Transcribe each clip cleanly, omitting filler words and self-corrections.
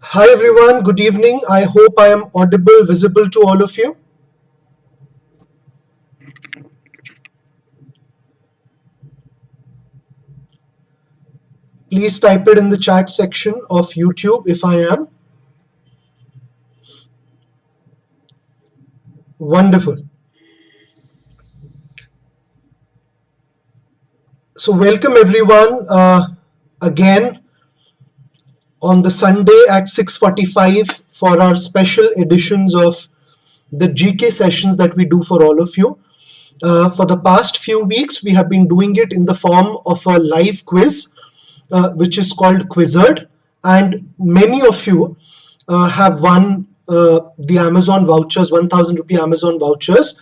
Hi everyone, good evening. I hope I am audible, visible to all of you. Please type it in the chat section of YouTube if I am. Wonderful. So, welcome everyone again on the Sunday at 6:45 for our special editions of the GK sessions that we do for all of you. For the past few weeks, we have been doing it in the form of a live quiz, which is called Quizzard, and many of you have won the Amazon vouchers, 1,000 rupee Amazon vouchers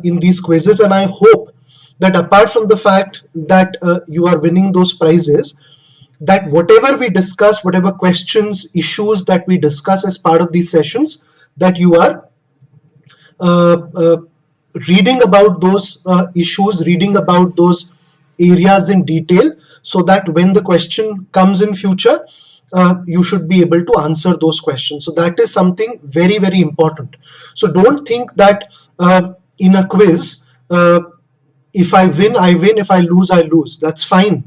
in these quizzes, and I hope that apart from the fact that you are winning those prizes, that whatever we discuss, whatever questions, issues that we discuss as part of these sessions, that you are uh, uh, reading about those issues, reading about those areas in detail, so that when the question comes in future, you should be able to answer those questions. So that is something very, very important. So don't think that in a quiz, if I win, I win. If I lose, I lose. That's fine.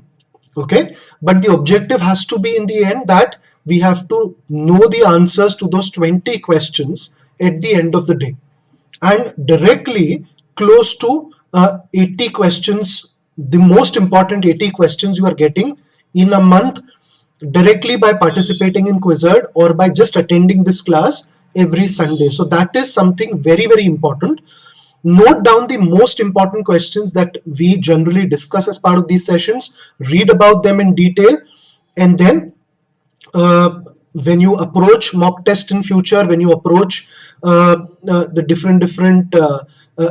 Okay. But the objective has to be in the end that we have to know the answers to those 20 questions at the end of the day, and directly close to 80 questions, the most important 80 questions you are getting in a month, directly by participating in Quizzard or by just attending this class every Sunday. So that is something very, very important. Note down the most important questions that we generally discuss as part of these sessions, read about them in detail, and then uh, when you approach mock test in future, when you approach the different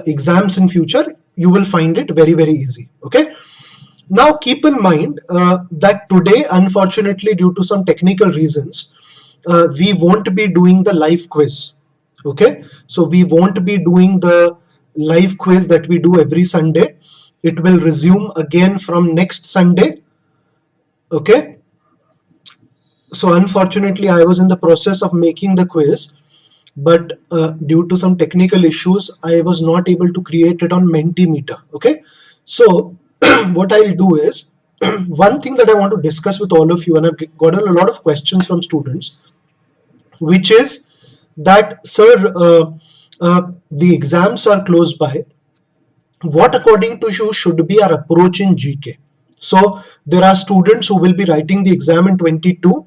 exams in future, you will find it very, very easy. Okay. Now keep in mind that today, unfortunately, due to some technical reasons, we won't be doing the live quiz. Okay, so we won't be doing the live quiz that we do every Sunday. It will resume again from next Sunday. Okay, so unfortunately, I was in the process of making the quiz, but due to some technical issues, I was not able to create it on Mentimeter. Okay, so what I'll do is one thing that I want to discuss with all of you, and I've got a lot of questions from students, which is that, sir, the exams are close by. What, according to you, should be our approach in GK? So there are students who will be writing the exam in 22.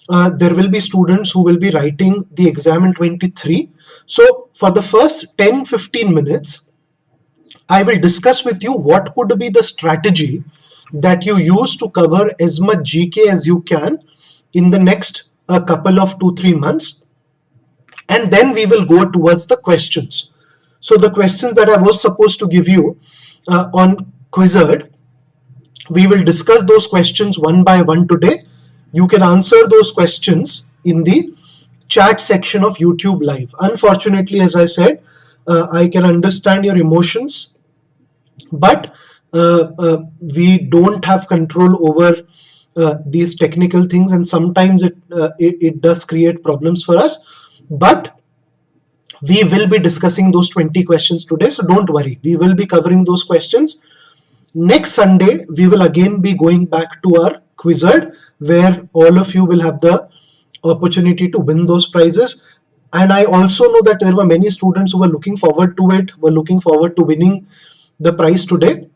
There will be students who will be writing the exam in 23. So for the first 10-15 minutes, I will discuss with you what could be the strategy that you use to cover as much GK as you can in the next couple of 2-3 months, and then we will go towards the questions. So the questions that I was supposed to give you on Quizzard, we will discuss those questions one by one today. You can answer those questions in the chat section of YouTube Live. Unfortunately, as I said, I can understand your emotions, but we don't have control over these technical things, and sometimes it does create problems for us. But we will be discussing those 20 questions today, so don't worry. We will be covering those questions. Next Sunday, we will again be going back to our Quizzard, where all of you will have the opportunity to win those prizes. And I also know that there were many students who were looking forward to it, were looking forward to winning the prize today.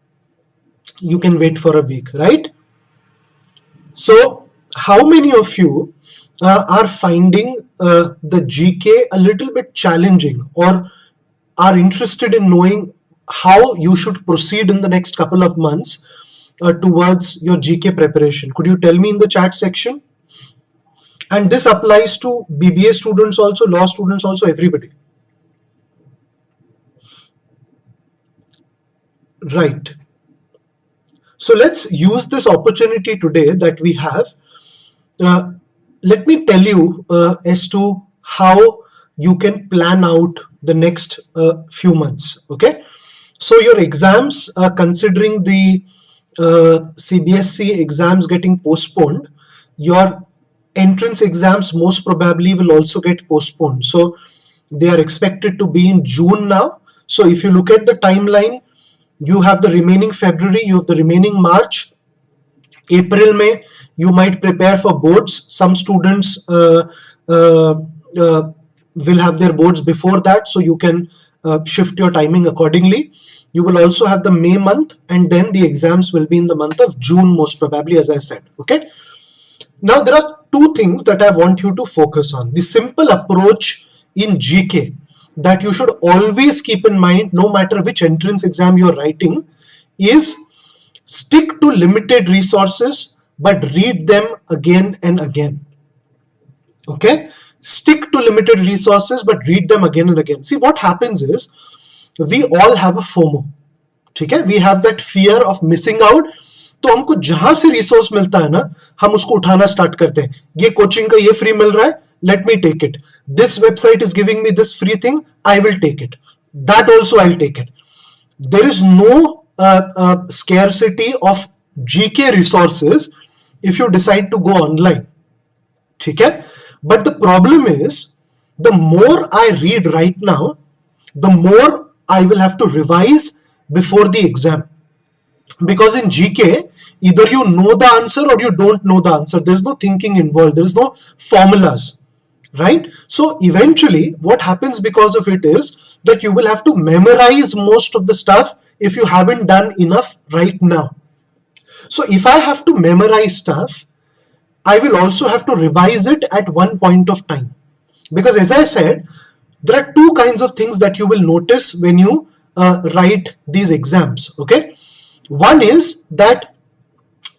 You can wait for a week, right? So how many of you are finding the GK a little bit challenging, or are interested in knowing how you should proceed in the next couple of months towards your GK preparation? Could you tell me in the chat section? And this applies to BBA students also, law students also, everybody. Right. So let's use this opportunity today that we have. Uh, let me tell you as to how you can plan out the next few months. Okay. So your exams, considering the CBSE exams getting postponed, your entrance exams most probably will also get postponed. So they are expected to be in June now. So if you look at the timeline, you have the remaining February, you have the remaining March, April, May, you might prepare for boards. Some students will have their boards before that, so you can shift your timing accordingly. You will also have the May month, and then the exams will be in the month of June most probably, as I said. Okay. Now there are two things that I want you to focus on. The simple approach in GK that you should always keep in mind, no matter which entrance exam you're writing, is stick to limited resources but read them again and again. Okay, stick to limited resources but read them again and again. See, what happens is we all have a FOMO. ठीक है, we have that fear of missing out. तो हमको जहां से resource मिलता है ना, हम उसको उठाना स्टार्ट करते हैं. ये कोचिंग का ये फ्री मिल रहा है, let me take it. This website is giving me this free thing, I will take it. That also I'll take it. There is no scarcity of GK resources if you decide to go online. ठीक है? But the problem is, the more I read right now, the more I will have to revise before the exam. Because in GK, either you know the answer or you don't know the answer. There's no thinking involved. There's no formulas, right? So eventually what happens because of it is that you will have to memorize most of the stuff if you haven't done enough right now. So if I have to memorize stuff, I will also have to revise it at one point of time. Because as I said, there are two kinds of things that you will notice when you write these exams, okay? One is that,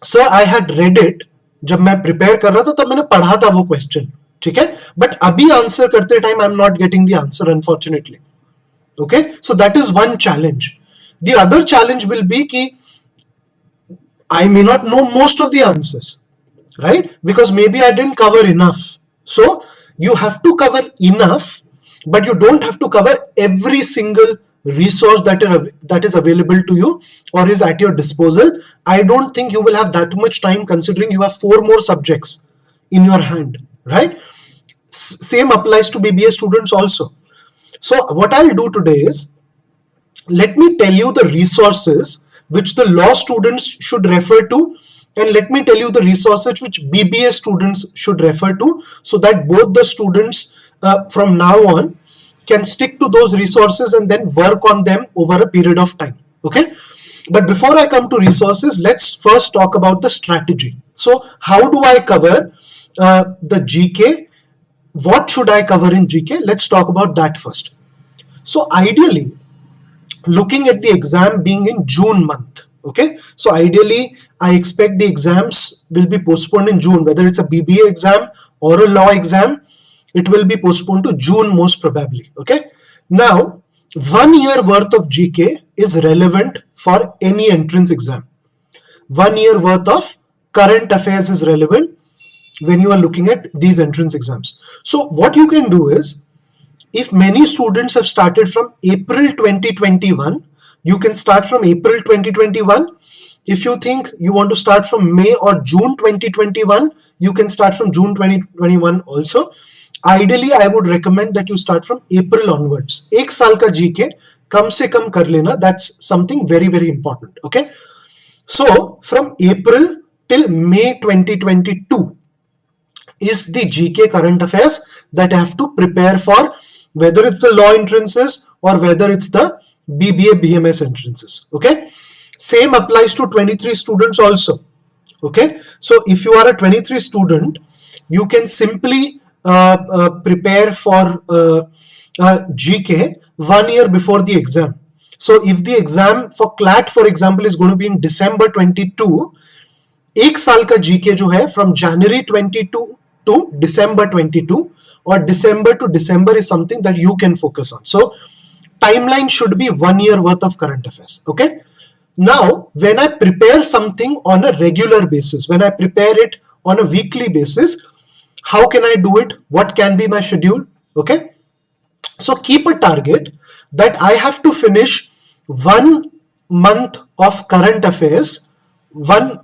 sir, I had read it, जब मैं prepare कर रहा था तब मैंने पढ़ा था वो question, ठीक है? But अभी answer करते time I'm not getting the answer, unfortunately. Okay, so that is one challenge. The other challenge will be कि I may not know most of the answers, right? Because maybe I didn't cover enough. So you have to cover enough, but you don't have to cover every single resource that is available to you or is at your disposal. I don't think you will have that much time considering you have 4 more subjects in your hand, right? Same applies to BBA students also. So what I'll do today is, let me tell you the resources which the law students should refer to, and let me tell you the resources which BBA students should refer to, so that both the students from now on can stick to those resources and then work on them over a period of time. Okay, but before I come to resources, let's first talk about the strategy. So how do I cover the GK? What should I cover in GK? Let's talk about that first. So ideally, looking at the exam being in June month, okay, so ideally I expect the exams will be postponed in June. Whether it's a BBA exam or a law exam, it will be postponed to June most probably. Okay, now 1 year worth of GK is relevant for any entrance exam. 1 year worth of current affairs is relevant when you are looking at these entrance exams. So what you can do is, if many students have started from April 2021, you can start from April 2021. If you think you want to start from May or June 2021, you can start from June 2021 also. Ideally, I would recommend that you start from April onwards. एक साल का GK कम से कम कर लेना. That's something very, very important. Okay. So from April till May 2022 is the GK current affairs that I have to prepare for, whether it's the law entrances or whether it's the BBA BMS entrances. Okay. Same applies to 23 students also. Okay. So if you are a 23 student, you can simply prepare for GK 1 year before the exam. So if the exam for CLAT, for example, is going to be in December 22, एक साल का GK जो है from January 22 to December 22 or December to December is something that you can focus on. So timeline should be 1 year worth of current affairs. Okay. Now, when I prepare something on a regular basis, when I prepare it on a weekly basis, how can I do it? What can be my schedule? Okay. So keep a target that I have to finish 1 month of current affairs, 1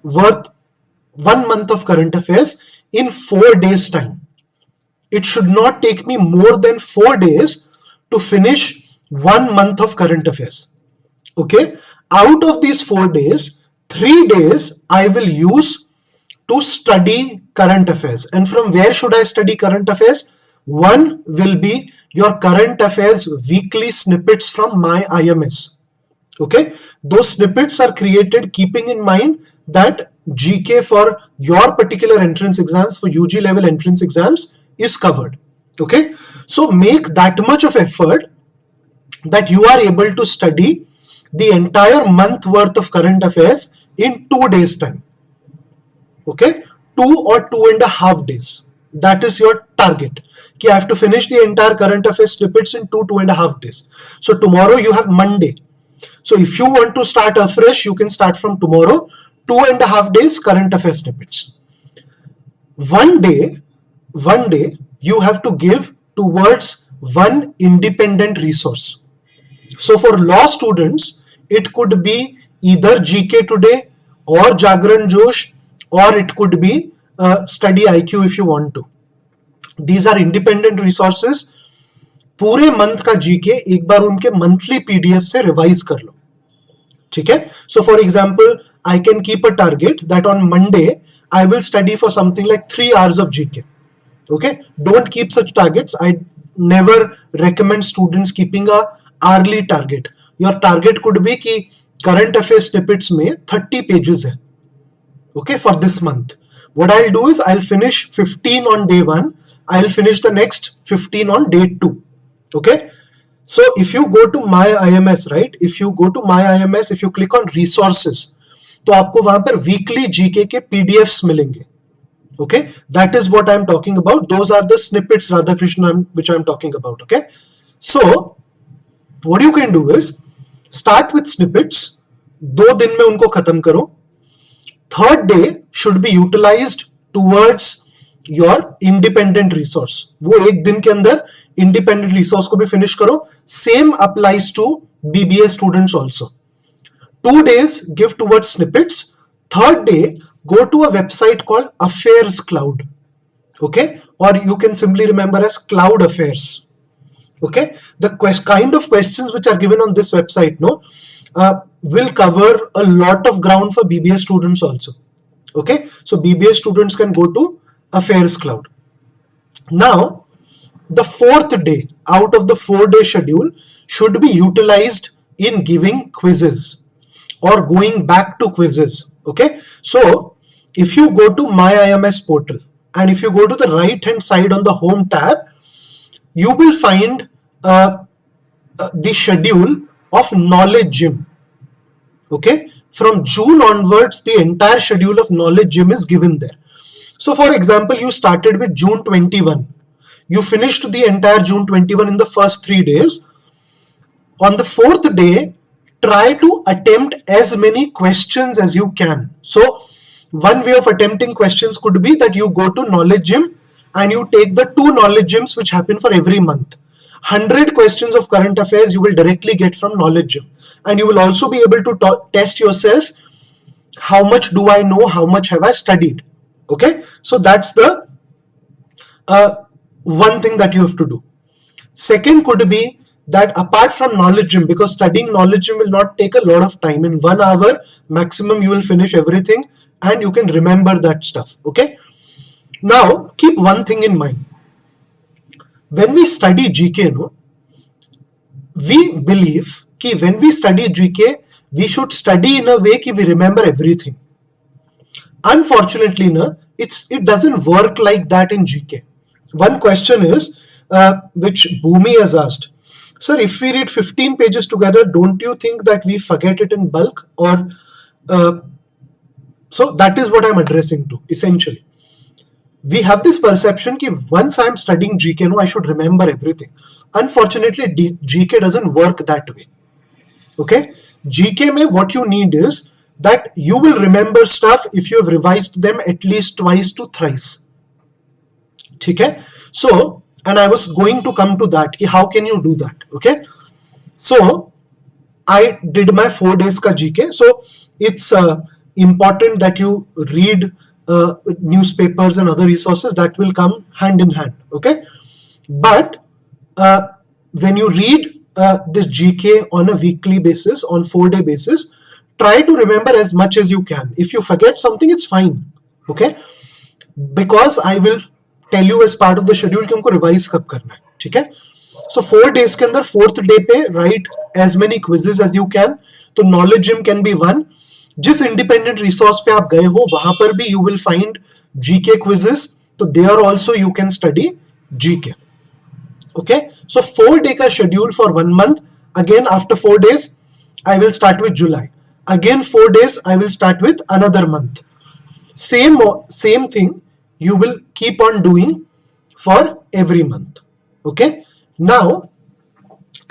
month of current affairs in 4 days time. It should not take me more than 4 days to finish 1 month of current affairs. Okay, out of these 4 days, 3 days I will use to study current affairs. And from where should I study current affairs? One will be your current affairs weekly snippets from my IMS. Okay, those snippets are created keeping in mind that GK for your particular entrance exams, for UG level entrance exams, is covered. Okay, so make that much of effort that you are able to study the entire month worth of current affairs in 2 days time. Okay, 2 or 2.5 days. That is your target. I have to finish the entire current affairs snippets in 2.5 days. So tomorrow you have Monday. So if you want to start afresh, you can start from tomorrow. 2.5 days current affairs snippets. One day you have to give towards one independent resource. So for law students, it could be either GK today or Jagran Josh, or it could be Study IQ if you want to. These are independent resources. पूरे month का GK एक बार उनके monthly PDF से revise कर लो. ठीक है. So for example, I can keep a target that on Monday I will study for something like 3 hours of GK. Okay, don't keep such targets. I never recommend students keeping a hourly target. Your target could be कि current affairs snippets में 30 pages है. Okay, for this month. What I'll do is I'll finish 15 on day 1. I'll finish the next 15 on day 2. Okay. So if you go to my IMS, right? If you go to my IMS, if you click on resources, तो आपको वहां पर weekly GK के PDFs मिलेंगे. Okay, that is what I'm talking about. Those are the snippets, Radhakrishnan, which I'm talking about. Okay, so what you can do is start with snippets. 2 दिन में उनको खत्म करो. Third day should be utilized towards your independent resource. वो एक दिन के अंदर independent resource को भी finish करो. Same applies to BBA students also. 2 days give towards snippets. Third day go to a website called Affairs Cloud. Okay, or you can simply remember as Cloud Affairs. Okay, the kind of questions which are given on this website will cover a lot of ground for BBA students also. Okay, so BBA students can go to Affairs Cloud. Now, the 4th day out of the 4-day schedule should be utilized in giving quizzes or going back to quizzes. Okay, so if you go to my IMS portal and if you go to the right hand side on the home tab, you will find the schedule of Knowledge Gym. Okay, from June onwards, the entire schedule of Knowledge Gym is given there. So for example, you started with June 21. You finished the entire June 21 in the first 3 days. On the 4th day, try to attempt as many questions as you can. So one way of attempting questions could be that you go to Knowledge Gym and you take the 2 Knowledge Gyms which happen for every month. 100 questions of current affairs you will directly get from Knowledge Gym, and you will also be able to test yourself. How much do I know? How much have I studied? Okay, so that's the one thing that you have to do. Second could be that apart from Knowledge Gym, because studying Knowledge Gym will not take a lot of time, in 1 hour maximum you will finish everything and you can remember that stuff. Okay, now keep one thing in mind. When we study GK, we believe that when we study GK, we should study in a way that we remember everything. Unfortunately, it doesn't work like that in GK. One question is, which Bhumi has asked, sir, if we read 15 pages together, don't you think that we forget it in bulk? Or so that is what I'm addressing to, essentially. We have this perception that once I'm studying GK, I should remember everything. Unfortunately, GK doesn't work that way. Okay, GK mein what you need is that you will remember stuff if you have revised them at least twice to thrice. Okay, so, and I was going to come to that, how can you do that? Okay, so I did my 4 days ka GK. So it's important that you read newspapers and other resources, that will come hand in hand. Okay, but when you read this GK on a weekly basis, on 4-day basis, try to remember as much as you can. If you forget something, it's fine. Okay, because I will tell you as part of the schedule कि हमको revise कब करना है. ठीक है, so 4 days के अंदर 4th day पे write as many quizzes as you can. तो knowledge gym can be one. जिस independent resource पे आप गए हो वहां पर भी you will find GK quizzes. तो there also you can study GK. Okay, so 4-day का schedule for 1 month. Again, after 4 days, I will start with July. Again, 4 days, I will start with another month. Same thing you will keep on doing for every month. Okay, now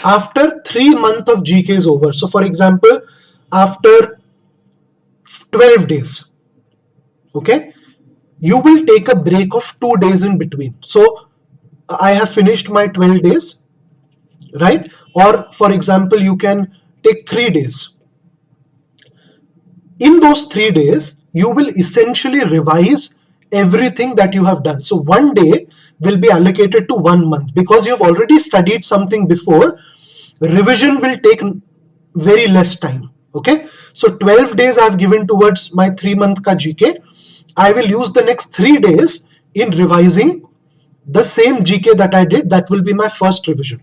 after 3 months of GK is over, so for example, after 12 days, okay, you will take a break of 2 days in between. So I have finished my 12 days, right? Or for example, you can take 3 days. In those 3 days, you will essentially revise everything that you have done. So 1 day will be allocated to 1 month because you have already studied something before. Revision will take very less time. Okay, so 12 days I have given towards my 3-month ka GK. I will use the next 3 days in revising the same GK that I did. That will be my first revision.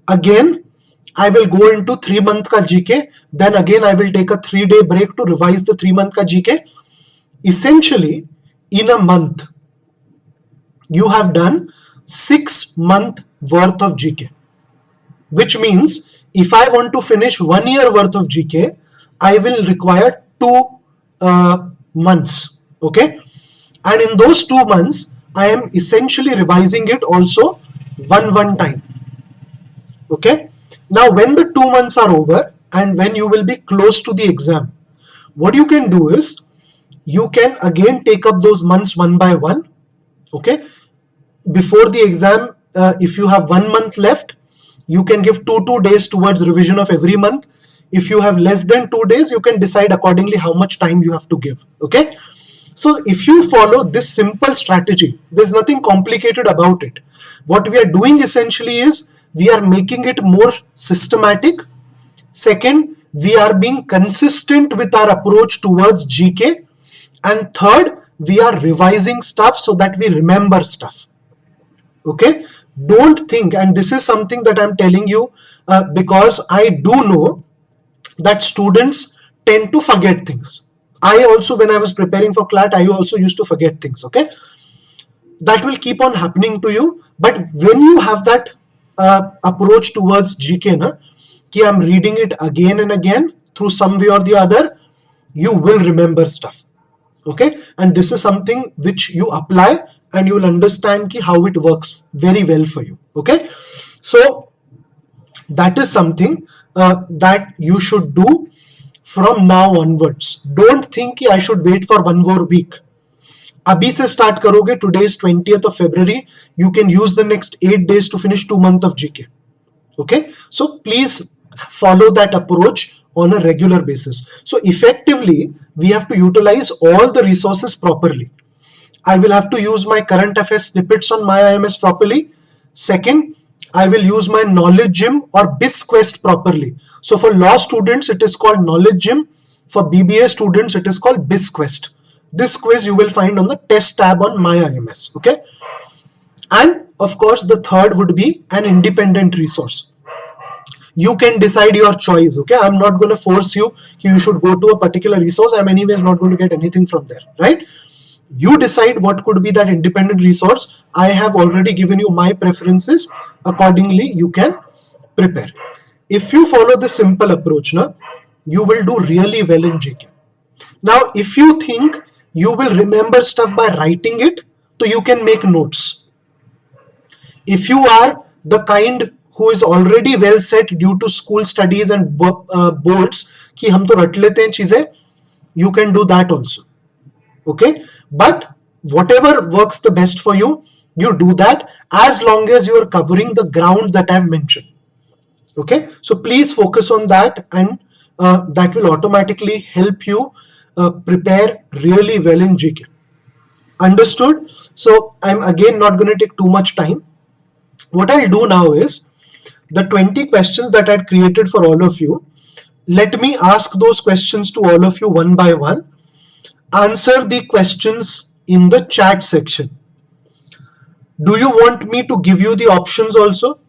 Again, I will go into 3-month ka GK. Then again, I will take a 3-day break to revise the 3-month ka GK. Essentially, in a month, you have done 6 months worth of GK. Which means, if I want to finish 1 year worth of GK, I will require 2 months. Okay, and in those 2 months, I am essentially revising it also one time. Okay, now when the 2 months are over and when you will be close to the exam, what you can do is you can again take up those months one by one. Okay, before the exam, if you have 1 month left, you can give 2 days towards revision of every month. If you have less than 2 days, you can decide accordingly how much time you have to give. Okay, so if you follow this simple strategy, there's nothing complicated about it. What we are doing essentially is we are making it more systematic. Second, we are being consistent with our approach towards GK. And third, we are revising stuff so that we remember stuff. Okay, don't think, and this is something that I'm telling you because I do know that students tend to forget things. I also, when I was preparing for CLAT, I also used to forget things. Okay, that will keep on happening to you. But when you have that approach towards GK, कि I'm reading it again and again through some way or the other, you will remember stuff. Okay, and this is something which you apply and you will understand ki how it works very well for you. Okay, so that is something that you should do from now onwards. Don't think कि I should wait for 1 more week. अभी से start करोगे. Today is 20th of February. You can use the next 8 days to finish 2 months of GK. Okay, so please follow that approach on a regular basis. So effectively, we have to utilize all the resources properly. I will have to use my current affairs snippets on my IMS properly. Second, I will use my knowledge gym or BizQuest properly. So for law students, it is called knowledge gym. For BBA students, it is called BizQuest. This quiz you will find on the test tab on my IMS. Okay, and of course, the third would be an independent resource. You can decide your choice. Okay, I'm not going to force you. You should go to a particular resource. I'm anyways not going to get anything from there, right? You decide what could be that independent resource. I have already given you my preferences. Accordingly, you can prepare. If you follow this simple approach, you will do really well in GK. Now, if you think you will remember stuff by writing it, so you can make notes. If you are the kind who is already well set due to school studies and boards, कि हम तो रट लेते हैं चीजें, you can do that also. Okay, but whatever works the best for you, you do that as long as you are covering the ground that I've mentioned. Okay, so please focus on that, and that will automatically help you prepare really well in GK. Understood? So I'm again not going to take too much time. What I'll do now is the 20 questions that I'd created for all of you. Let me ask those questions to all of you one by one. Answer the questions in the chat section. Do you want me to give you the options also?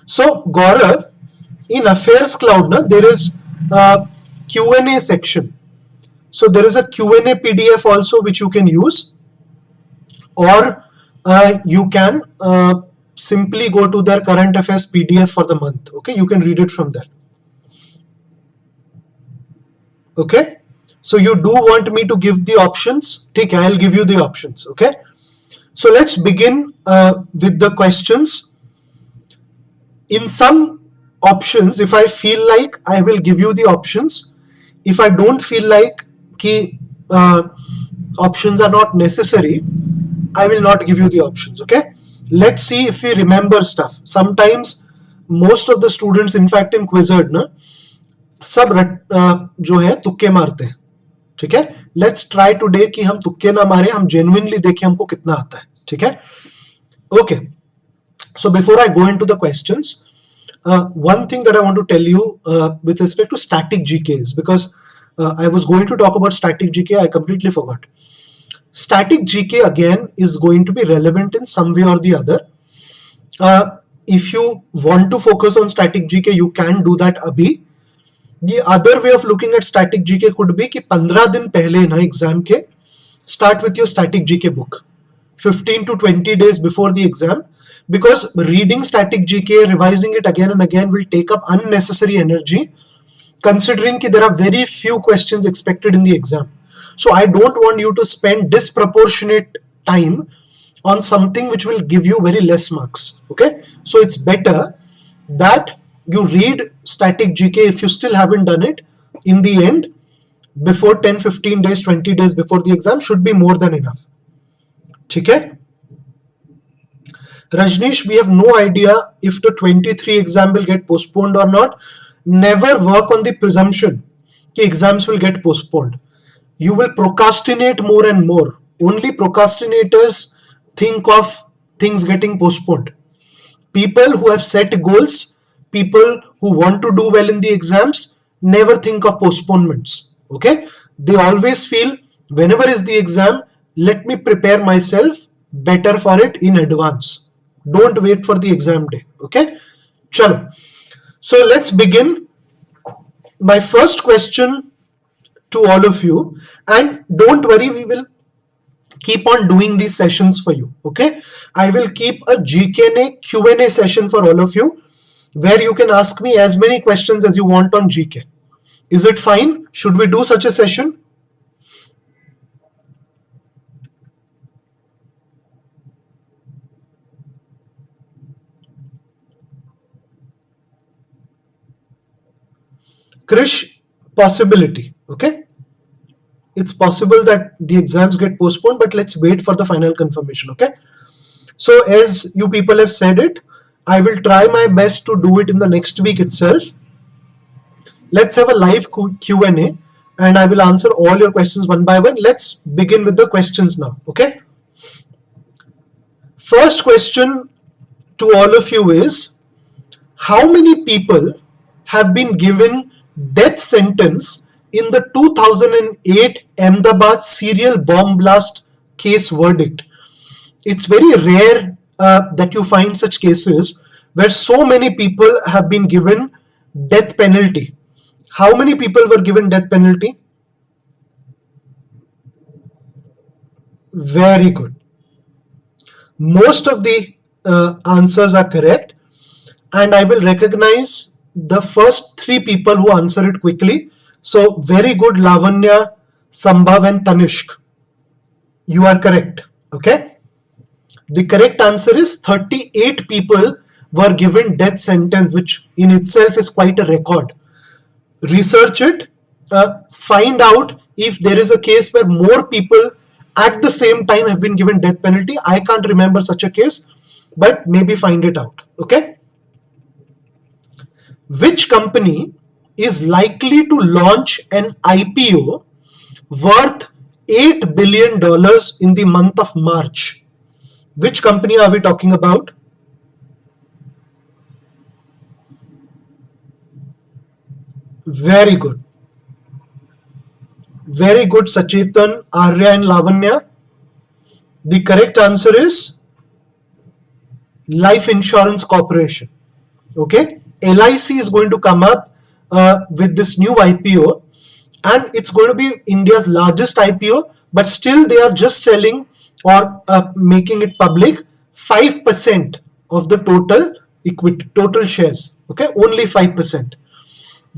So Gaurav, in Affairs Cloud, there is a Q&A section. So there is a Q&A PDF also which you can use, or you can simply go to their current affairs PDF for the month. Okay, you can read it from there. Okay, so you do want me to give the options? Okay, I'll give you the options. Okay, so let's begin with the questions. In some options, if I feel like, I will give you the options. If I don't feel like options are not necessary, I will not give you the options. Okay, let's see if we remember stuff. Sometimes most of the students, in fact in Quizzard, सब जो है तुक्के मारते हैं. ठीक है, let's try today कि हम तुक्के ना मारे, हम जेन्युइनली देखें हमको कितना आता है. ठीक है, okay. So before I go into the questions, one thing that I want to tell you with respect to static GKs, because I was going to talk about static GK, I completely forgot. Static GK again is going to be relevant in some way or the other. If you want to focus on static GK, you can do that abhi. The other way of looking at static GK could be कि 15 दिन पहले ना exam के start with your static GK book 15 to 20 days before the exam, because reading static GK, revising it again and again will take up unnecessary energy, considering that there are very few questions expected in the exam. So I don't want you to spend disproportionate time on something which will give you very less marks. Okay, so it's better that you read static GK, if you still haven't done it, in the end, before 10, 15 days, 20 days before the exam should be more than enough. Okay? Rajneesh, we have no idea if the 23 exam will get postponed or not. Never work on the presumption that exams will get postponed. You will procrastinate more and more. Only procrastinators think of things getting postponed. People who have set goals, people who want to do well in the exams, never think of postponements. Okay, they always feel whenever is the exam, let me prepare myself better for it in advance. Don't wait for the exam day. Okay, chalo. So let's begin. My first question to all of you, and don't worry, we will keep on doing these sessions for you. Okay, I will keep a GK Q&A session for all of you, where you can ask me as many questions as you want on GK. Is it fine? Should we do such a session? Krish, possibility. Okay, it's possible that the exams get postponed, but let's wait for the final confirmation. Okay, so as you people have said it, I will try my best to do it in the next week itself. Let's have a live Q&A and I will answer all your questions one by one. Let's begin with the questions now. Okay. First question to all of you is, how many people have been given death sentence in the 2008 Ahmedabad serial bomb blast case verdict? It's very rare that you find such cases where so many people have been given death penalty. How many people were given death penalty? Very good. Most of the answers are correct, and I will recognize the first 3 people who answer it quickly. So very good, Lavanya, Sambhav and Tanishk. You are correct. Okay. The correct answer is 38 people were given death sentence, which in itself is quite a record. Research it, find out if there is a case where more people at the same time have been given death penalty. I can't remember such a case, but maybe find it out. Okay. Which company is likely to launch an IPO worth $8 billion in the month of March. Which company are we talking about? Very good. Very good, Sachetan, Arya and Lavanya. The correct answer is Life Insurance Corporation. Okay, LIC is going to come up with this new IPO, and it's going to be India's largest IPO, but still they are just selling or making it public 5% of the total equity, total shares. Okay, only 5%.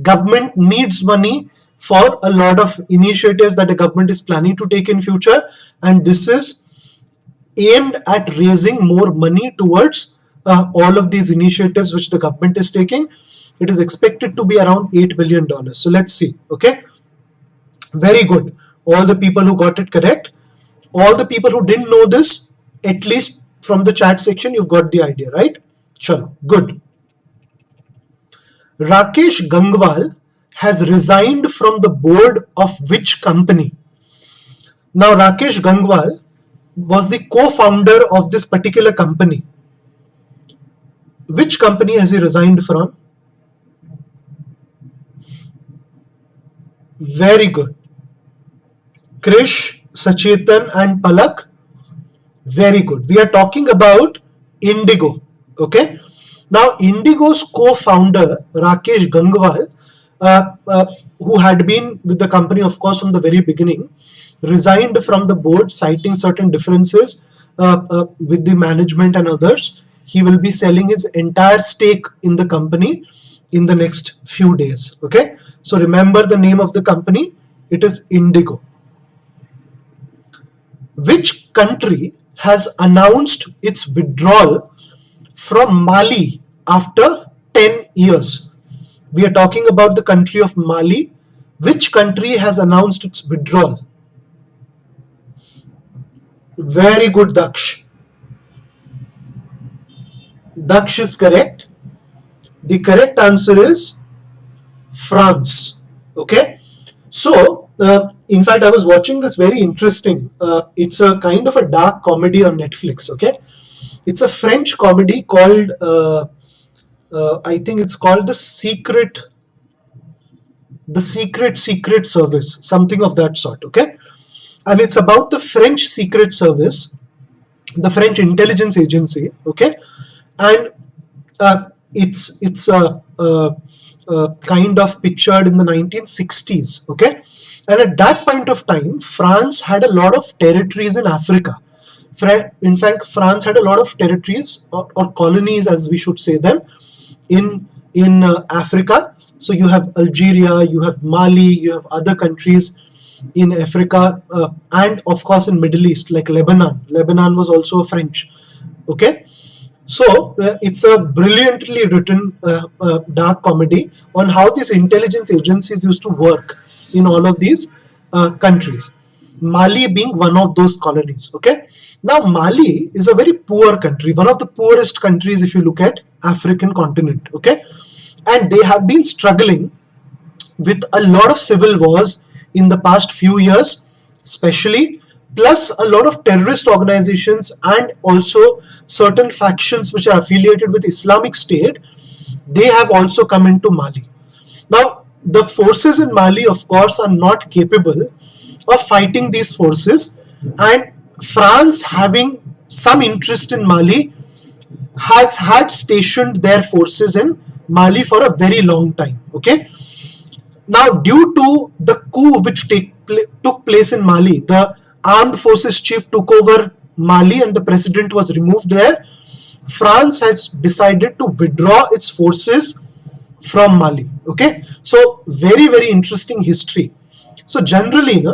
Government needs money for a lot of initiatives that the government is planning to take in future, and this is aimed at raising more money towards all of these initiatives which the government is taking. It is expected to be around $8 billion. So let's see. Okay, very good. All the people who got it correct. All the people who didn't know this, at least from the chat section, you've got the idea, right? Chalo, good. Rakesh Gangwal has resigned from the board of which company? Now, Rakesh Gangwal was the co-founder of this particular company. Which company has he resigned from? Very good. Krish, Sachetan and Palak. Very good. We are talking about Indigo. Okay. Now, Indigo's co-founder, Rakesh Gangwal, who had been with the company, of course, from the very beginning, resigned from the board, citing certain differences with the management and others. He will be selling his entire stake in the company in the next few days. Okay. So remember the name of the company. It is Indigo. Which country has announced its withdrawal from Mali after 10 years? We are talking about the country of Mali. Which country has announced its withdrawal? Very good, Daksh. Daksh is correct. The correct answer is France. Okay. So, in fact, I was watching this very interesting. It's a kind of a dark comedy on Netflix. Okay. It's a French comedy called, I think it's called The Secret Service, something of that sort. Okay. And it's about the French Secret Service, the French intelligence agency. Okay. And it's kind of pictured in the 1960s. Okay. And at that point of time, France had a lot of territories in Africa. In fact, France had a lot of territories or colonies, as we should say them, in Africa. So you have Algeria, you have Mali, you have other countries in Africa, and of course in Middle East, like Lebanon. Lebanon was also French. Okay. So it's a brilliantly written dark comedy on how these intelligence agencies used to work in all of these countries. Mali being one of those colonies. Okay. Now Mali is a very poor country, one of the poorest countries if you look at African continent. Okay. And they have been struggling with a lot of civil wars in the past few years, especially, plus a lot of terrorist organizations and also certain factions which are affiliated with Islamic State. They have also come into Mali. Now, the forces in Mali, of course, are not capable of fighting these forces, and France, having some interest in Mali, has had stationed their forces in Mali for a very long time. Okay. Now, due to the coup which took place in Mali, the armed forces chief took over Mali and the president was removed there. France has decided to withdraw its forces from Mali. Okay. So, very, very interesting history. So, generally,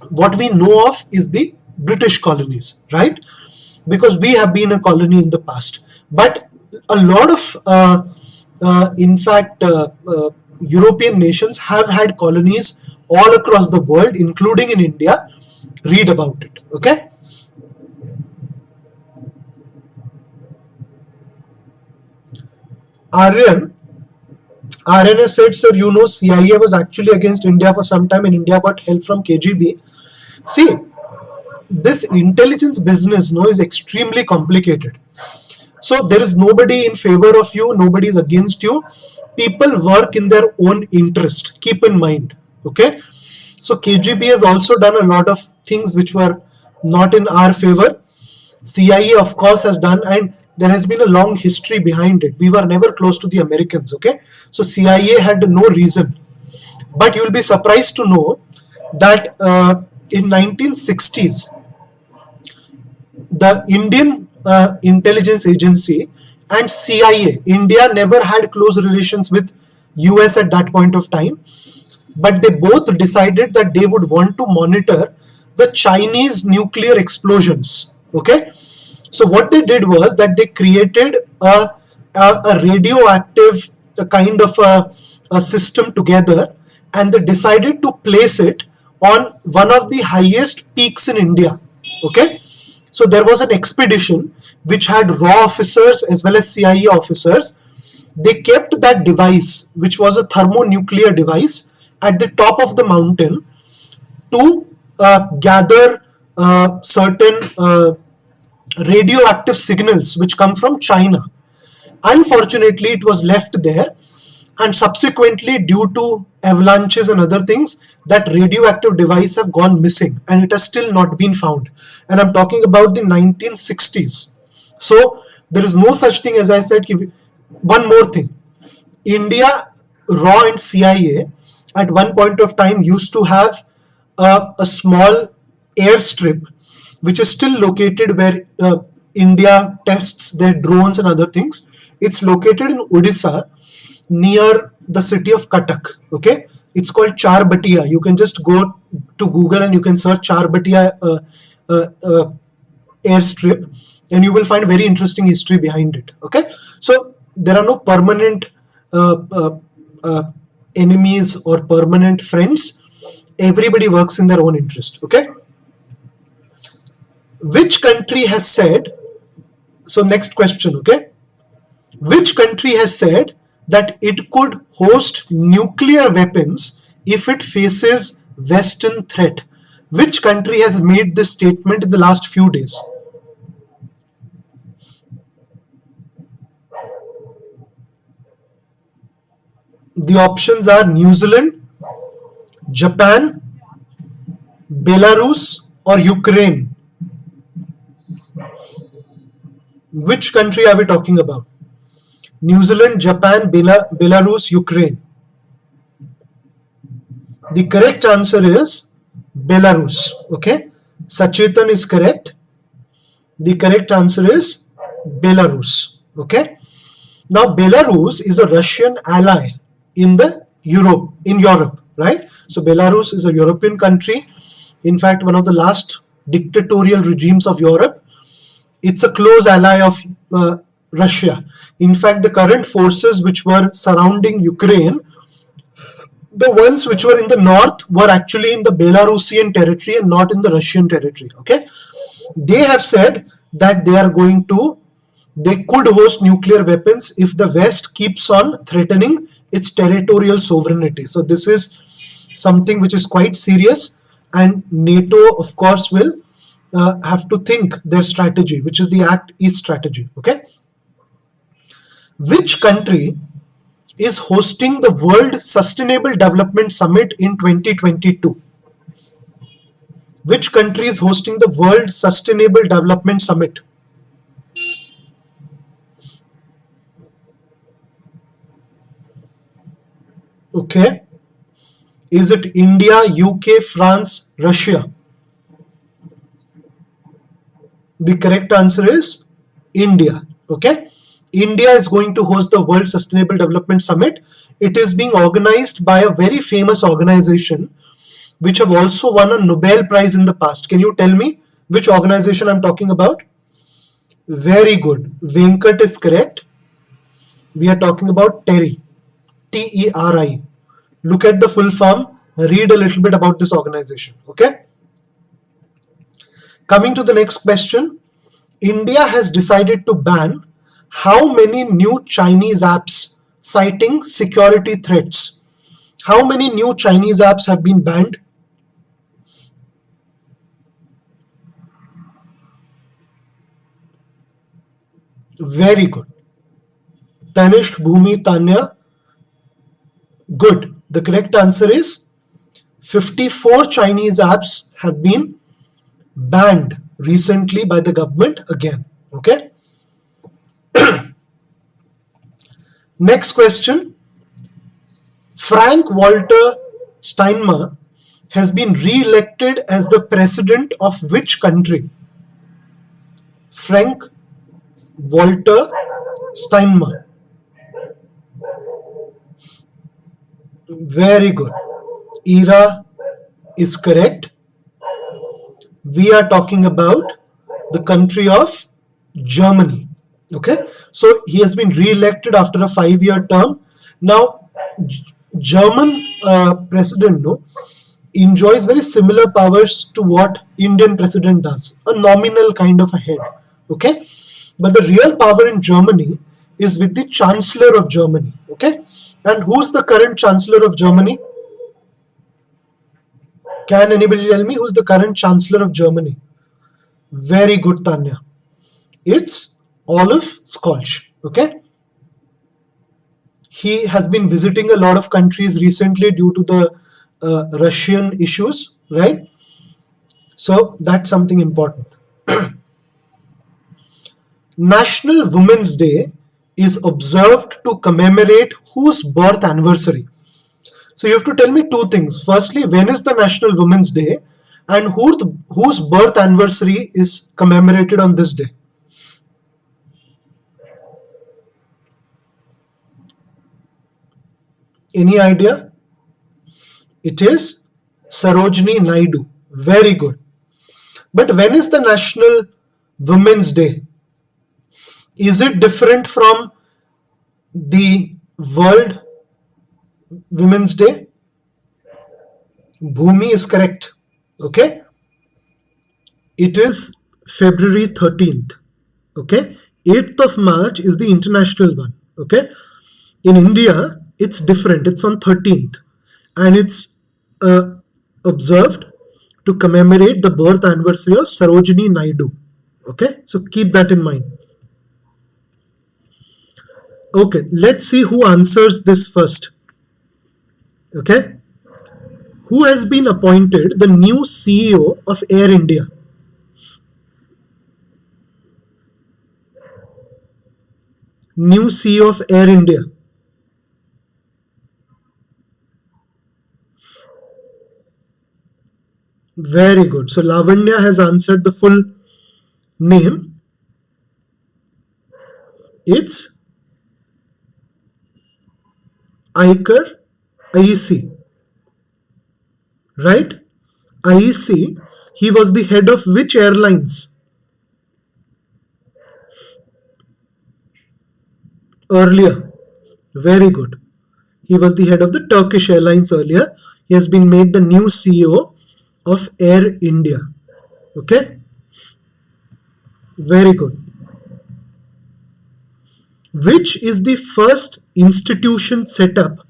what we know of is the British colonies, right? Because we have been a colony in the past. But a lot of, in fact, European nations have had colonies all across the world, including in India. Read about it. Okay. Aryan has said, sir, you know, CIA was actually against India for some time and India got help from KGB. See, this intelligence business is extremely complicated. So there is nobody in favor of you, nobody is against you. People work in their own interest. Keep in mind. Okay. So KGB has also done a lot of things which were not in our favor. CIA, of course, has done, and there has been a long history behind it. We were never close to the Americans. Okay. So CIA had no reason. But you will be surprised to know that in 1960s, the Indian intelligence agency and CIA, India never had close relations with US at that point of time, but they both decided that they would want to monitor the Chinese nuclear explosions. Okay, so what they did was that they created a radioactive kind of a system together, and they decided to place it on one of the highest peaks in India. Okay, so there was an expedition which had raw officers as well as CIA officers. They kept that device, which was a thermonuclear device, at the top of the mountain to gather certain radioactive signals which come from China. Unfortunately, it was left there, and subsequently, due to avalanches and other things, that radioactive device have gone missing, and it has still not been found. And I'm talking about the 1960s. So there is no such thing, as I said. One more thing, India, RAW and CIA at one point of time used to have a small airstrip which is still located where India tests their drones and other things. It's located in Odisha, near the city of Cuttack. Okay, it's called Charbatiya. You can just go to Google and you can search Charbatiya airstrip, and you will find very interesting history behind it. Okay, so there are no permanent enemies or permanent friends. Everybody works in their own interest. Okay, which country has said? So next question. Okay, which country has said that it could host nuclear weapons if it faces Western threat? Which country has made this statement in the last few days? The options are New Zealand, Japan, Belarus, or Ukraine. Which country are we talking about? New Zealand, Japan, Belarus, Ukraine. The correct answer is Belarus. Okay, Sachetan is correct. The correct answer is Belarus. Okay, now Belarus is a Russian ally in Europe, right? So Belarus is a European country. In fact, one of the last dictatorial regimes of Europe. It's a close ally of Russia. In fact, the current forces which were surrounding Ukraine, the ones which were in the north were actually in the Belarusian territory and not in the Russian territory. Okay, they have said that they could host nuclear weapons if the West keeps on threatening its territorial sovereignty. So this is something which is quite serious, and NATO, of course, will have to think their strategy, which is the Act East strategy. Okay, which country is hosting the World Sustainable Development Summit in 2022? Which country is hosting the World Sustainable Development Summit? Okay, is it India, UK, France, Russia? The correct answer is India. Okay, India is going to host the World Sustainable Development Summit. It is being organized by a very famous organization which have also won a Nobel Prize in the past. Can you tell me which organization I'm talking about? Very good. Venkat is correct. We are talking about TERI. TERI. Look at the full form. Read a little bit about this organization. Okay. Coming to the next question, India has decided to ban how many new Chinese apps citing security threats? How many new Chinese apps have been banned? Very good. Tanishk, Bhumi, Tanya. Good. The correct answer is 54 Chinese apps have been banned recently by the government again. Okay. Next question. Frank Walter Steinmeier has been re-elected as the president of which country? Frank Walter Steinmeier. Very good. Ira is correct. We are talking about the country of Germany. Okay, so he has been re-elected after a 5-year term. Now, German president enjoys very similar powers to what Indian president does, a nominal kind of a head. Okay, but the real power in Germany is with the Chancellor of Germany. Okay, and who's the current Chancellor of Germany? Can anybody tell me who's the current Chancellor of Germany? Very good, Tanya. It's Olaf Scholz. Okay. He has been visiting a lot of countries recently due to the Russian issues, right? So that's something important. National Women's Day is observed to commemorate whose birth anniversary? So you have to tell me two things. Firstly, when is the National Women's Day and whose birth anniversary is commemorated on this day? Any idea? It is Sarojini Naidu. Very good. But when is the National Women's Day? Is it different from the World Women's Day? Bhumi is correct. Okay. It is February 13th. Okay. 8th of March is the international one. Okay. In India, it's different. It's on 13th. And it's observed to commemorate the birth anniversary of Sarojini Naidu. Okay. So keep that in mind. Okay. Let's see who answers this first. Okay. Who has been appointed the new CEO of Air India? New CEO of Air India. Very good. So Lavanya has answered the full name. It's IEC. Right? IEC. He was the head of which airlines? Earlier. Very good. He was the head of the Turkish Airlines earlier. He has been made the new CEO of Air India. Okay. Very good. Which is the first institution set up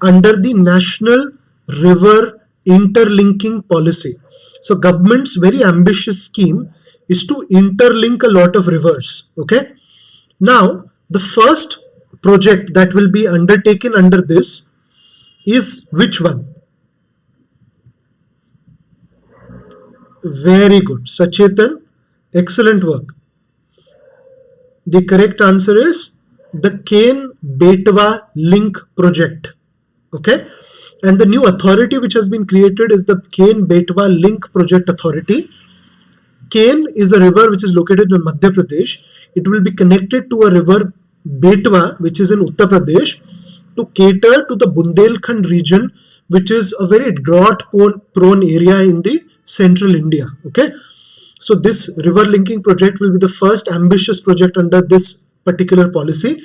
under the National River Interlinking Policy? So government's very ambitious scheme is to interlink a lot of rivers. Okay. Now the first project that will be undertaken under this is which one? Very good. Sachetan, excellent work. The correct answer is the Ken-Betwa Link project. Okay. And the new authority which has been created is the Ken-Betwa Link Project Authority. Ken is a river which is located in Madhya Pradesh. It will be connected to a river Betwa which is in Uttar Pradesh to cater to the Bundelkhand region, which is a very drought prone area in the central India. Okay. So this river linking project will be the first ambitious project under this particular policy.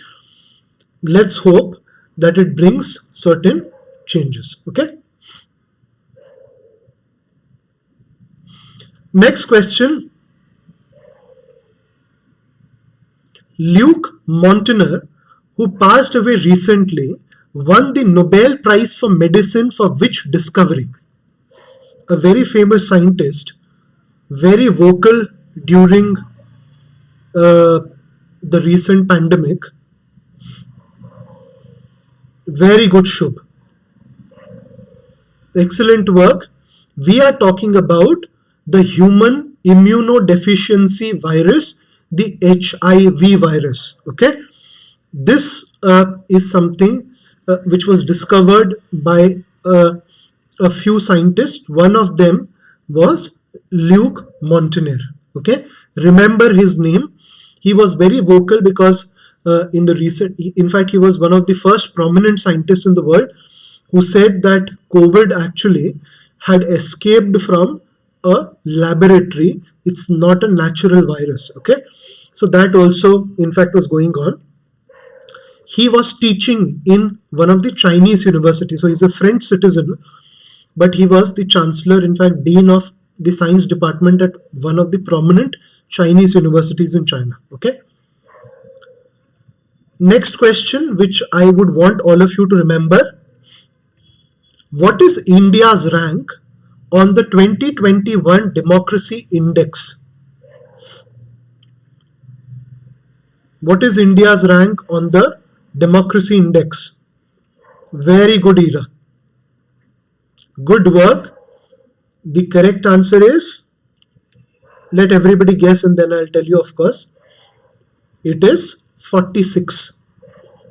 Let's hope that it brings certain changes. Okay. Next question. Luc Montagnier, who passed away recently, won the Nobel Prize for Medicine for which discovery? A very famous scientist, very vocal during the recent pandemic. Very good, Shubh. Excellent work. We are talking about the human immunodeficiency virus, the HIV virus. Okay, this is something which was discovered by a few scientists. One of them was Luc Montagnier. Okay, remember his name. He was very vocal because in fact, he was one of the first prominent scientists in the world who said that COVID actually had escaped from a laboratory. It's not a natural virus. Okay, so that also, in fact, was going on. He was teaching in one of the Chinese universities. So he's a French citizen, but he was the chancellor, in fact, dean of the science department at one of the prominent Chinese universities in China. Okay. Next question, which I would want all of you to remember. What is India's rank on the 2021 Democracy Index? What is India's rank on the Democracy Index? Very good, Ira. Good work. The correct answer is, let everybody guess and then I'll tell you, of course. It is 46.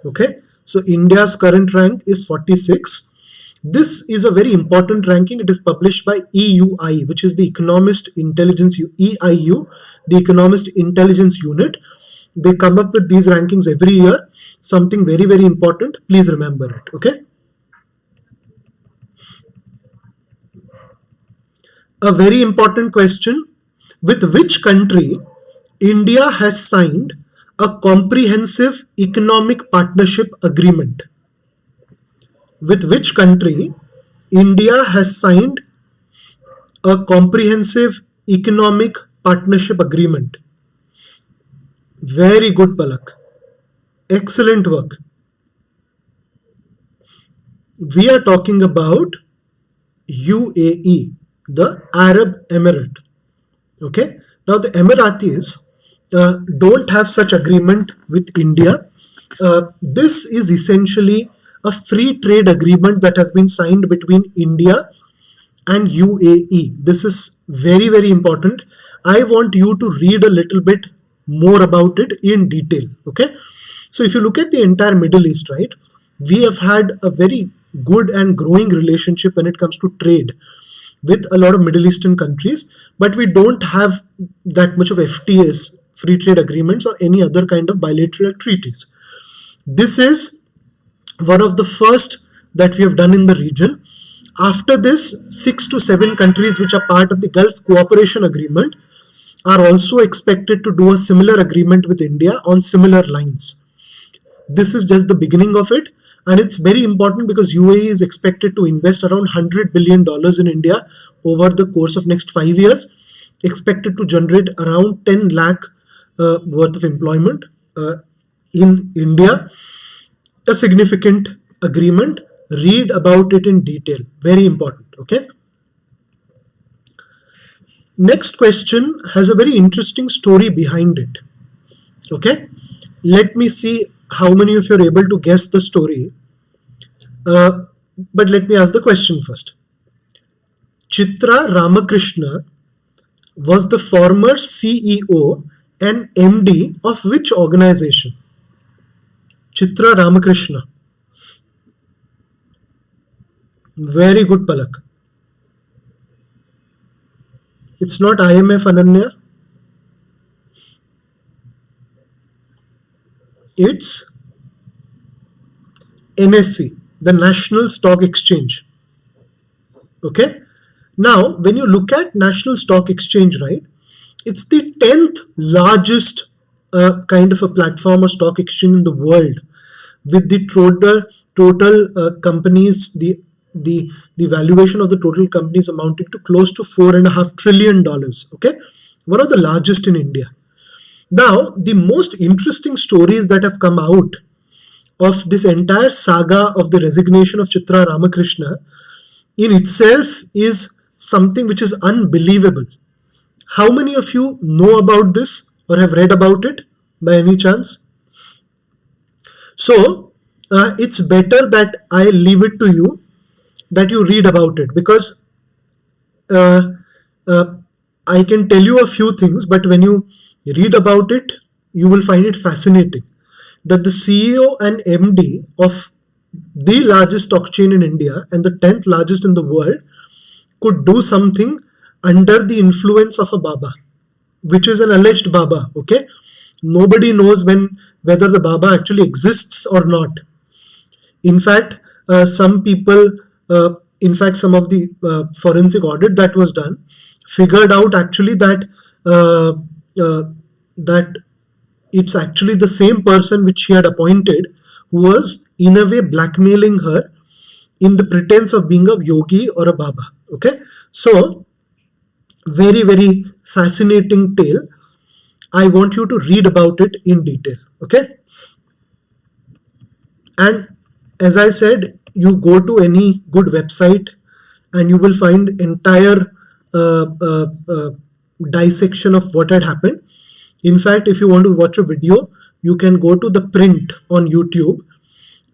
Okay, so India's current rank is 46. This is a very important ranking. It is published by EUI, which is the Economist Intelligence EIU, the Economist Intelligence Unit. They come up with these rankings every year. Something very, very important. Please remember it. Okay. A very important question. With which country India has signed a comprehensive economic partnership agreement? With which country India has signed a comprehensive economic partnership agreement? Very good, Palak. Excellent work. We are talking about UAE, the Arab Emirate. Okay. Now the Emiratis don't have such agreement with India. This is essentially a free trade agreement that has been signed between India and UAE. This is very, very important. I want you to read a little bit more about it in detail. Okay. So if you look at the entire Middle East, right, we have had a very good and growing relationship when it comes to trade with a lot of Middle Eastern countries, but we don't have that much of FTAs, free trade agreements, or any other kind of bilateral treaties. This is one of the first that we have done in the region. After this, 6 to 7 countries which are part of the Gulf Cooperation Agreement are also expected to do a similar agreement with India on similar lines. This is just the beginning of it, and it's very important because UAE is expected to invest around $100 billion in India over the course of next 5 years, expected to generate around 10 lakh worth of employment in India. A significant agreement. Read about it in detail. Very important. Okay. Next question has a very interesting story behind it. Okay. Let me see how many of you are able to guess the story. But let me ask the question first. Chitra Ramakrishna was the former CEO and MD of which organization? Chitra Ramakrishna. Very good, Palak. It's not IMF, Ananya. It's NSE, the National Stock Exchange. Okay. Now, when you look at National Stock Exchange, right, it's the 10th largest kind of a platform or stock exchange in the world, with the total companies, the valuation of the total companies amounting to close to $4.5 trillion. Okay, one of the largest in India. Now, the most interesting stories that have come out of this entire saga of the resignation of Chitra Ramakrishna in itself is something which is unbelievable. How many of you know about this or have read about it? by any chance? So it's better that I leave it to you, that you read about it, because uh, uh, I can tell you a few things, but when you read about it, you will find it fascinating that the CEO and MD of the largest stock chain in India and the 10th largest in the world could do something under the influence of a Baba, which is an alleged Baba. Okay, nobody knows whether the Baba actually exists or not. In fact, some people, in fact, some of the forensic audit that was done, figured out actually uh, uh, that it's actually the same person which she had appointed who was in a way blackmailing her in the pretense of being a yogi or a Baba. Okay, so very very fascinating tale. I want you to read about it in detail. Okay, and as I said, you go to any good website and you will find entire uh, uh, uh, dissection of what had happened. In fact, if you want to watch a video, you can go to the print on YouTube.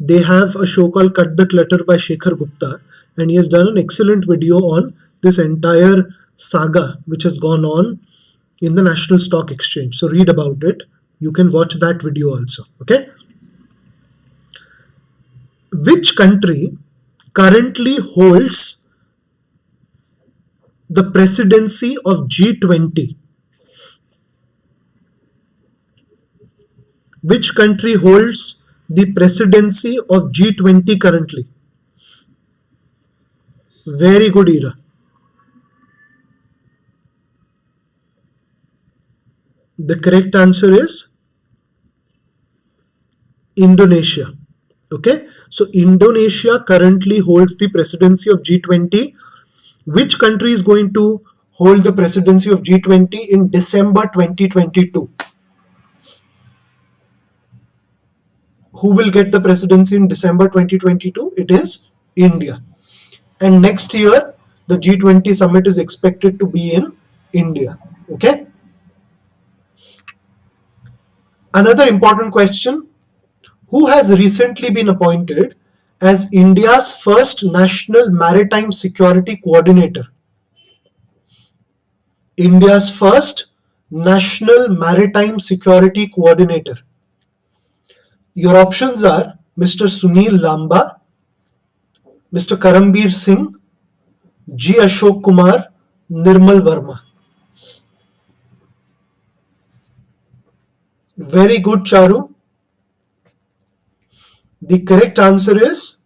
They have a show called Cut the Clutter by Shekhar Gupta, and he has done an excellent video on this entire saga which has gone on in the National Stock Exchange. So read about it. You can watch that video also. Okay. Which country currently holds the presidency of G20? Which country holds the presidency of G20 currently? Very good, Ira. The correct answer is Indonesia. Okay, so Indonesia currently holds the presidency of G20. Which country is going to hold the presidency of G20 in December 2022? Who will get the presidency in December 2022? It is India. And next year, the G20 summit is expected to be in India. Okay. Another important question: who has recently been appointed as India's first National Maritime Security Coordinator? India's first National Maritime Security Coordinator. Your options are Mr. Sunil Lamba, Mr. Karambir Singh, G. Ashok Kumar, Nirmal Verma. Very good, Charu. The correct answer is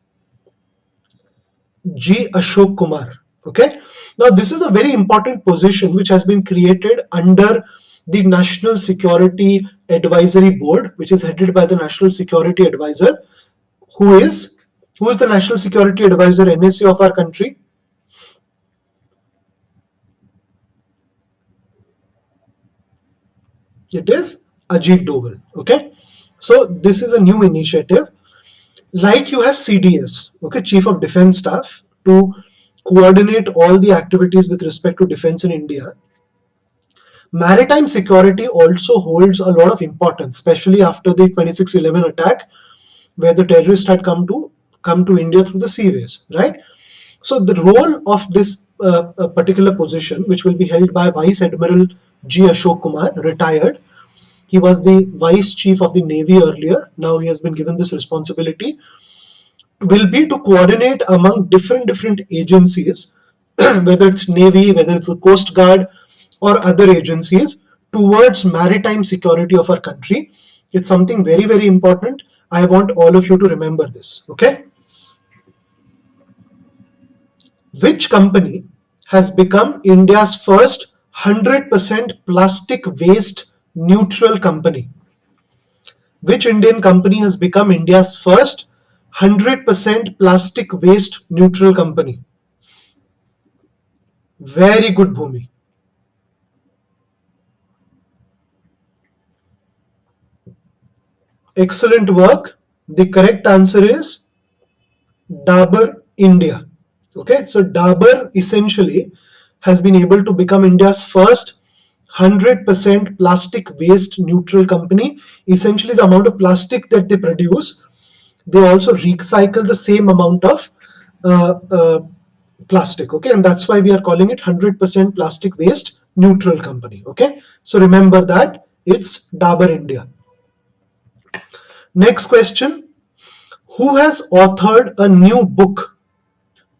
G. Ashok Kumar. Okay. Now, this is a very important position which has been created under the National Security Advisory Board, which is headed by the National Security Advisor. Who is the National Security Advisor, NSA, of our country? It is Ajit Doval. Okay. So this is a new initiative. Like you have CDS, okay, Chief of Defense Staff, to coordinate all the activities with respect to defense in India. Maritime security also holds a lot of importance, especially after the 26/11 attack, where the terrorists had come to India through the seaways, right? So the role of this particular position, which will be held by Vice Admiral G. Ashok Kumar, retired. He was the Vice Chief of the Navy earlier. Now he has been given this responsibility. Will be to coordinate among different agencies, whether it's Navy, whether it's the Coast Guard, or other agencies, towards maritime security of our country. It's something very, very important. I want all of you to remember this. Okay. Which company has become India's first 100% plastic waste neutral company? Which Indian company has become India's first 100% plastic waste neutral company? Very good, Bhumi. Excellent work. The correct answer is Dabur India. Okay, so Dabur essentially has been able to become India's first 100% plastic waste neutral company. Essentially, the amount of plastic that they produce, they also recycle the same amount of uh, uh, plastic. Okay, and that's why we are calling it 100% plastic waste neutral company. Okay, so remember that it's Dabur India. Next question: who has authored a new book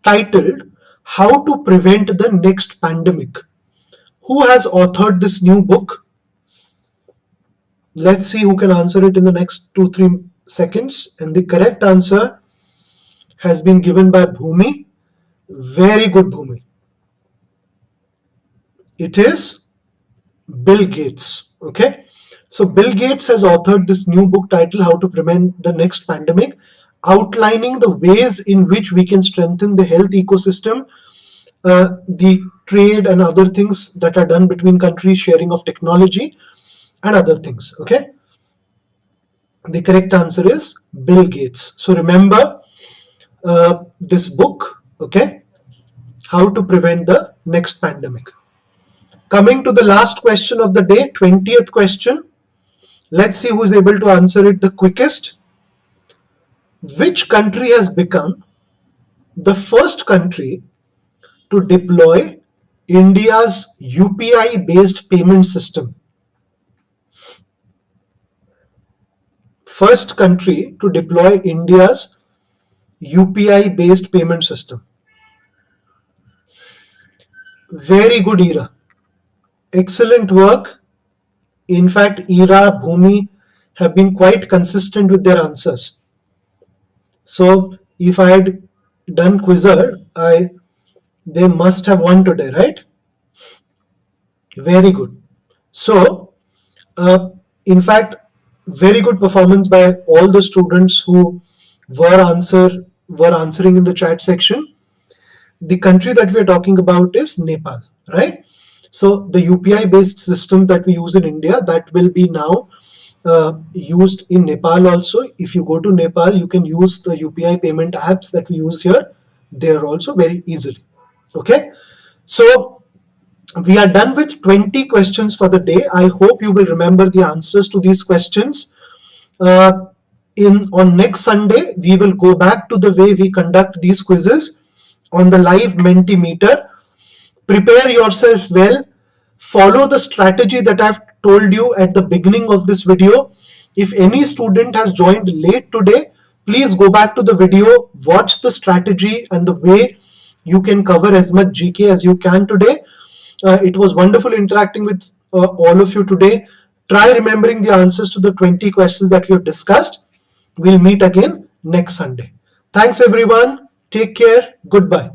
titled How to Prevent the Next Pandemic? Who has authored this new book? Let's see who can answer it in the next 2-3 seconds. And the correct answer has been given by Bhumi. Very good, Bhumi. It is Bill Gates. Okay. So Bill Gates has authored this new book titled How to Prevent the Next Pandemic, outlining the ways in which we can strengthen the health ecosystem, the trade and other things that are done between countries, sharing of technology and other things. Okay. The correct answer is Bill Gates. So remember this book. Okay. How to Prevent the Next Pandemic. Coming to the last question of the day, 20th question. Let's see who is able to answer it the quickest. Which country has become the first country to deploy India's UPI based payment system? First country to deploy India's UPI based payment system. Very good, Ira. Excellent work. In fact, Ira, Bhumi have been quite consistent with their answers. So if I had done Quizzard, they must have won today, right? Very good. So, in fact, very good performance by all the students who were answering in the chat section. The country that we are talking about is Nepal, right? So the UPI based system that we use in India, that will be now used in Nepal also. If you go to Nepal, you can use the UPI payment apps that we use here there also very easily. Okay, so we are done with 20 questions for the day. I hope you will remember the answers to these questions. On next Sunday, we will go back to the way we conduct these quizzes on the live Mentimeter. Prepare yourself well. Follow the strategy that I've told you at the beginning of this video. If any student has joined late today, please go back to the video, watch the strategy and the way you can cover as much GK as you can today. It was wonderful interacting with all of you today. Try remembering the answers to the 20 questions that we have discussed. We'll meet again next Sunday. Thanks everyone. Take care. Goodbye.